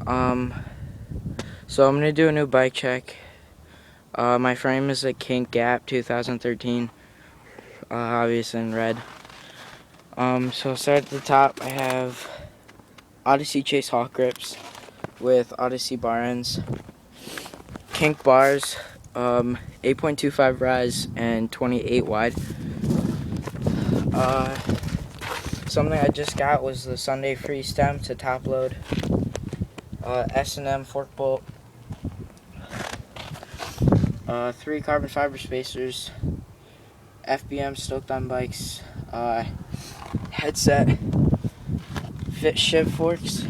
Um, so I'm gonna do a new bike check. My frame is a Kink Gap 2013, obviously in red. So I'll start at the top. I have Odyssey Chase Hawk grips with Odyssey bar ends, Kink bars, 8.25 rise and 28 wide. Something I just got was the Sunday free stem to top load. S&M fork bolt, 3 carbon fiber spacers, FBM stoked on bikes, headset, fit shift forks,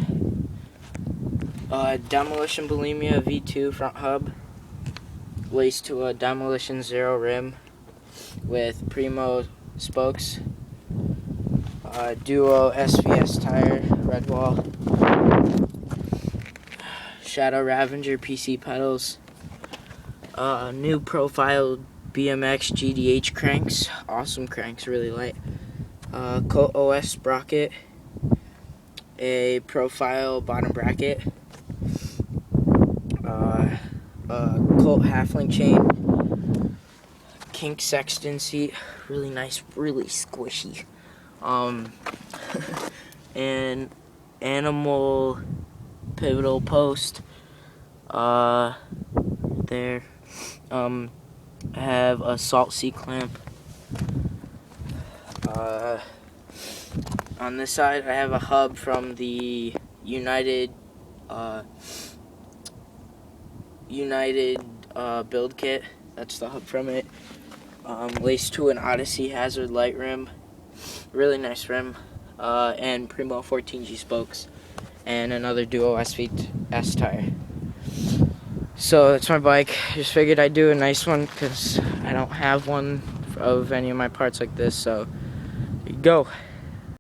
Demolition Bulimia V2 front hub, laced to a Demolition Zero rim with Primo spokes, Duo SVS tire, red wall, Shadow Ravager PC pedals, new profile BMX GDH cranks, awesome cranks, really light, Colt OS sprocket, a profile bottom bracket, Colt halfling chain, Kink Sexton seat, really nice, really squishy, and animal pivotal post, there, I have a salt seat clamp, on this side I have a hub from the United build kit. That's the hub from it. Laced to an Odyssey Hazard light rim, really nice rim, and Primo 14G spokes, and another Duo SVS tire. So that's my bike. Just figured I'd do a nice one because I don't have one of any of my parts like this. So here you go.